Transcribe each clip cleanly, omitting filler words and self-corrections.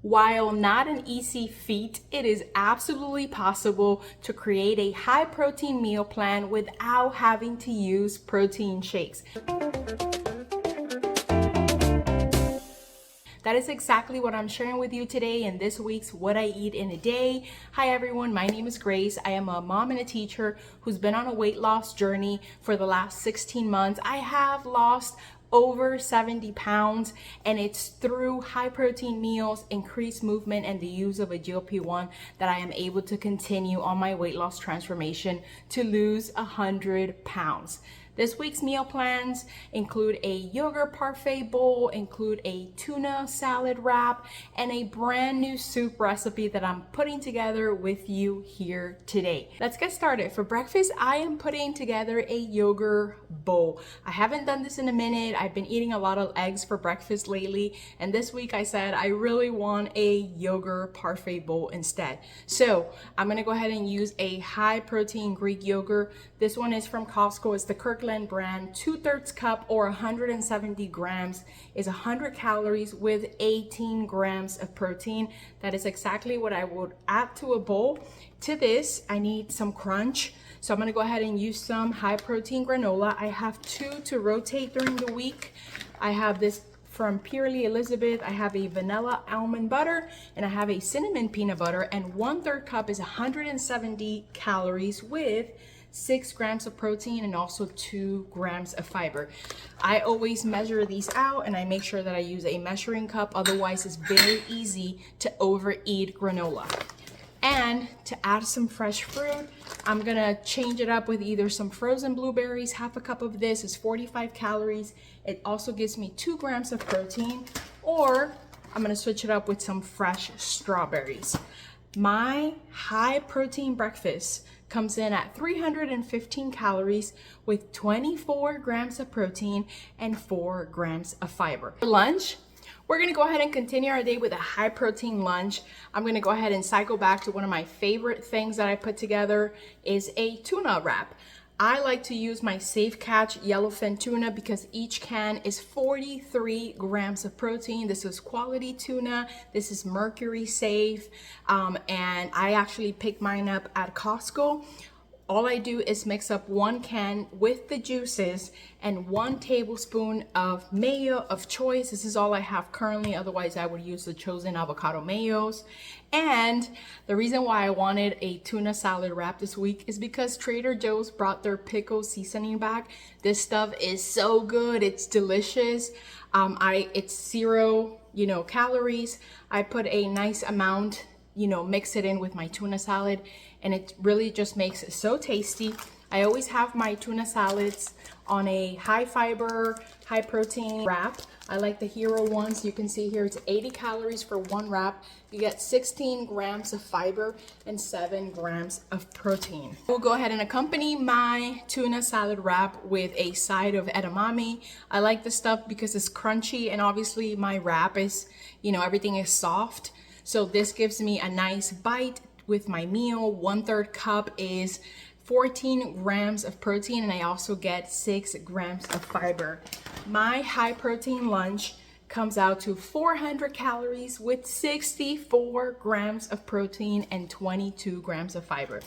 While not an easy feat, it is absolutely possible to create a high protein meal plan without having to use protein shakes. That is exactly what I'm sharing with you today in this week's What I Eat in a Day. Hi everyone, my name is Grace. I am a mom and a teacher who's been on a weight loss journey for the last 16 months. I have lost over 70 pounds, and it's through high protein meals, increased movement, and the use of a GLP-1 that I am able to continue on my weight loss transformation to lose 100 pounds. This week's meal plans include a yogurt parfait bowl, include a tuna salad wrap, and a brand new soup recipe that I'm putting together with you here today. Let's get started. For breakfast, I am putting together a yogurt bowl. I haven't done this in a minute. I've been eating a lot of eggs for breakfast lately, and this week I said I really want a yogurt parfait bowl instead. So I'm gonna go ahead and use a high protein Greek yogurt. This one is from Costco. It's the Kirkland brand. 2/3 cup or 170 grams is 100 calories with 18 grams of protein. That is exactly what I would add to a bowl. To this, I need some crunch. So I'm gonna go ahead and use some high protein granola. I have two to rotate during the week. I have this from Purely Elizabeth. I have a vanilla almond butter, and I have a cinnamon peanut butter, and 1/3 cup is 170 calories with 6 grams of protein and also 2 grams of fiber. I always measure these out, and I make sure that I use a measuring cup. Otherwise, it's very easy to overeat granola. And to add some fresh fruit, I'm gonna change it up with either some frozen blueberries. Half a cup of this is 45 calories. It also gives me 2 grams of protein, or I'm gonna switch it up with some fresh strawberries. My high protein breakfast comes in at 315 calories with 24 grams of protein and 4 grams of fiber. For lunch, we're gonna go ahead and continue our day with a high protein lunch. I'm gonna go ahead and cycle back to one of my favorite things that I put together is a tuna wrap. I like to use my Safe Catch yellowfin tuna because each can is 43 grams of protein. This is quality tuna. This is mercury safe. And I actually picked mine up at Costco. All I do is mix up 1 can with the juices and 1 tablespoon of mayo of choice. This is all I have currently. Otherwise, I would use the chosen avocado mayos. And the reason why I wanted a tuna salad wrap this week is because Trader Joe's brought their pickle seasoning back. This stuff is so good. It's delicious. It's 0, calories. I put a nice amount, mix it in with my tuna salad, and it really just makes it so tasty. I always have my tuna salads on a high fiber, high protein wrap. I like the Hero ones. You can see here it's 80 calories for 1 wrap. You get 16 grams of fiber and 7 grams of protein. We'll go ahead and accompany my tuna salad wrap with a side of edamame. I like this stuff because it's crunchy, and obviously my wrap is, everything is soft. So this gives me a nice bite with my meal. 1/3 cup is 14 grams of protein, and I also get 6 grams of fiber. My high protein lunch comes out to 400 calories with 64 grams of protein and 22 grams of fiber.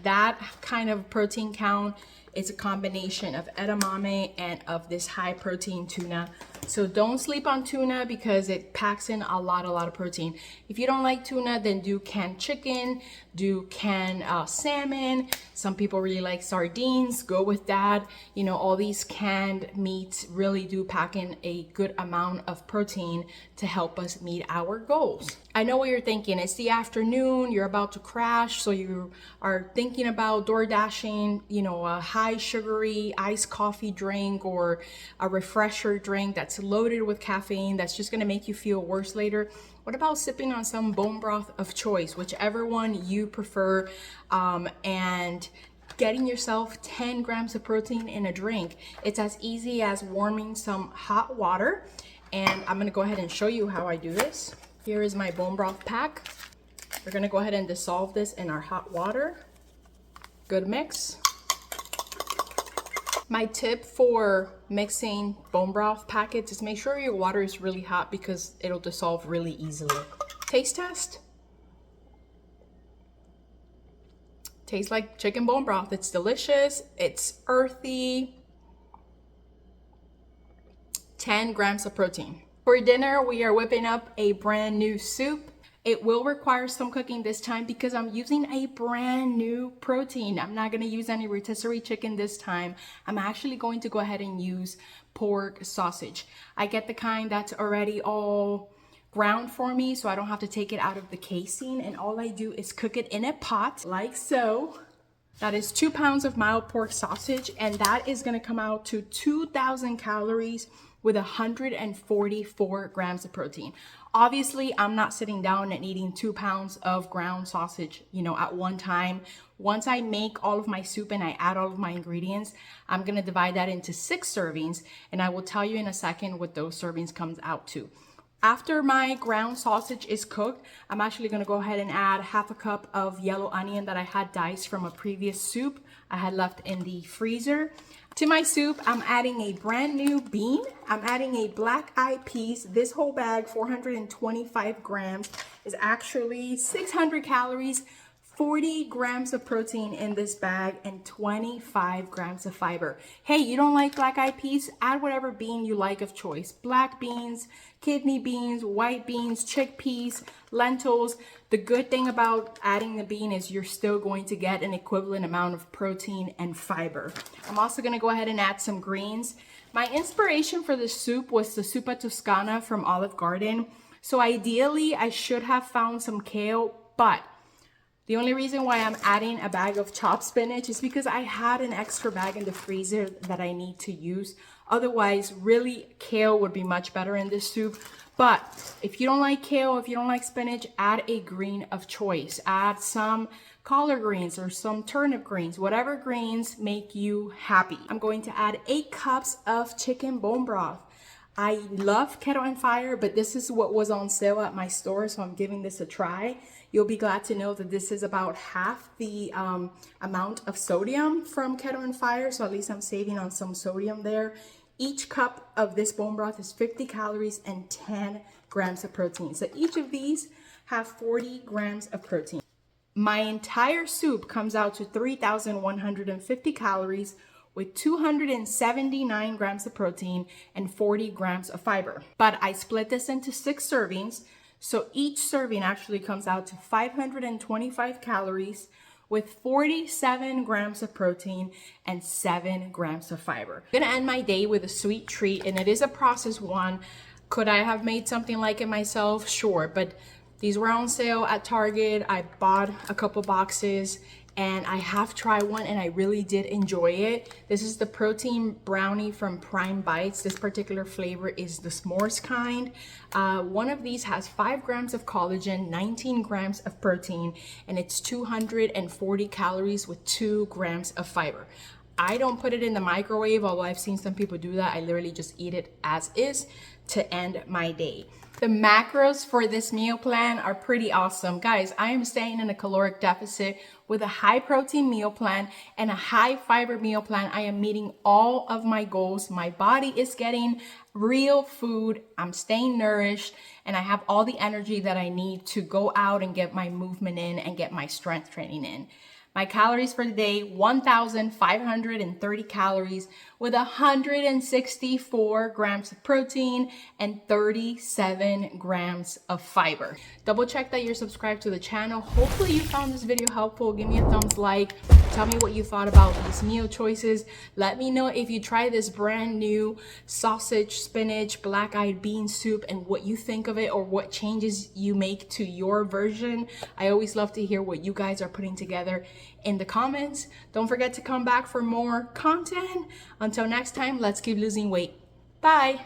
That kind of protein count is a combination of edamame and of this high protein tuna. So don't sleep on tuna because it packs in a lot of protein. If you don't like tuna, then do canned chicken, do canned salmon. Some people really like sardines, go with that. All these canned meats really do pack in a good amount of protein to help us meet our goals. I know what you're thinking. It's the afternoon, you're about to crash, so you are thinking about door dashing, a high sugary iced coffee drink or a refresher drink that's loaded with caffeine that's just gonna make you feel worse later. What about sipping on some bone broth of choice, whichever one you prefer, and getting yourself 10 grams of protein in a drink? It's as easy as warming some hot water, and I'm gonna go ahead and show you how I do this. Here is my bone broth pack. We're gonna go ahead and dissolve this in our hot water. Good mix. My tip for mixing bone broth packets is make sure your water is really hot because it'll dissolve really easily. Taste test. Tastes like chicken bone broth. It's delicious. It's earthy. 10 grams of protein. For dinner, we are whipping up a brand new soup. It will require some cooking this time because I'm using a brand new protein. I'm not going to use any rotisserie chicken this time. I'm actually going to go ahead and use pork sausage. I get the kind that's already all ground for me, so I don't have to take it out of the casing, and all I do is cook it in a pot like so. That is 2 pounds of mild pork sausage, and that is going to come out to 2,000 calories with 144 grams of protein. Obviously, I'm not sitting down and eating 2 pounds of ground sausage, at one time. Once I make all of my soup and I add all of my ingredients, I'm gonna divide that into 6 servings, and I will tell you in a second what those servings comes out to. After my ground sausage is cooked, I'm actually gonna go ahead and add half a cup of yellow onion that I had diced from a previous soup I had left in the freezer. To my soup, I'm adding a brand new bean. I'm adding a black-eyed peas. This whole bag, 425 grams, is actually 600 calories, 40 grams of protein in this bag, and 25 grams of fiber. Hey, you don't like black-eyed peas? Add whatever bean you like of choice. Black beans, kidney beans, white beans, chickpeas, lentils. The good thing about adding the bean is you're still going to get an equivalent amount of protein and fiber. I'm also gonna go ahead and add some greens. My inspiration for this soup was the Zuppa Toscana from Olive Garden. So ideally, I should have found some kale, but the only reason why I'm adding a bag of chopped spinach is because I had an extra bag in the freezer that I need to use. Otherwise, really, kale would be much better in this soup. But if you don't like kale, if you don't like spinach, add a green of choice. Add some collard greens or some turnip greens, whatever greens make you happy. I'm going to add 8 cups of chicken bone broth. I love Kettle and Fire, but this is what was on sale at my store, so I'm giving this a try. You'll be glad to know that this is about half the amount of sodium from Kettle and Fire, so at least I'm saving on some sodium there. Each cup of this bone broth is 50 calories and 10 grams of protein. So each of these have 40 grams of protein. My entire soup comes out to 3,150 calories with 279 grams of protein and 40 grams of fiber. But I split this into 6 servings, so each serving actually comes out to 525 calories with 47 grams of protein and 7 grams of fiber. I'm gonna end my day with a sweet treat, and it is a processed one. Could I have made something like it myself? Sure, but these were on sale at Target. I bought a couple boxes, and I have tried one and I really did enjoy it. This is the protein brownie from Prime Bites. This particular flavor is the s'mores kind. One of these has 5 grams of collagen, 19 grams of protein, and it's 240 calories with 2 grams of fiber. I don't put it in the microwave, although I've seen some people do that. I literally just eat it as is to end my day. The macros for this meal plan are pretty awesome. Guys, I am staying in a caloric deficit with a high protein meal plan and a high fiber meal plan. I am meeting all of my goals. My body is getting real food. I'm staying nourished, and I have all the energy that I need to go out and get my movement in and get my strength training in. My calories for the day, 1,530 calories with 164 grams of protein and 37 grams of fiber. Double check that you're subscribed to the channel. Hopefully you found this video helpful. Give me a thumbs like. Tell me what you thought about these meal choices. Let me know if you try this brand new sausage, spinach, black-eyed bean soup and what you think of it or what changes you make to your version. I always love to hear what you guys are putting together in the comments. Don't forget to come back for more content. Until next time, let's keep losing weight. Bye.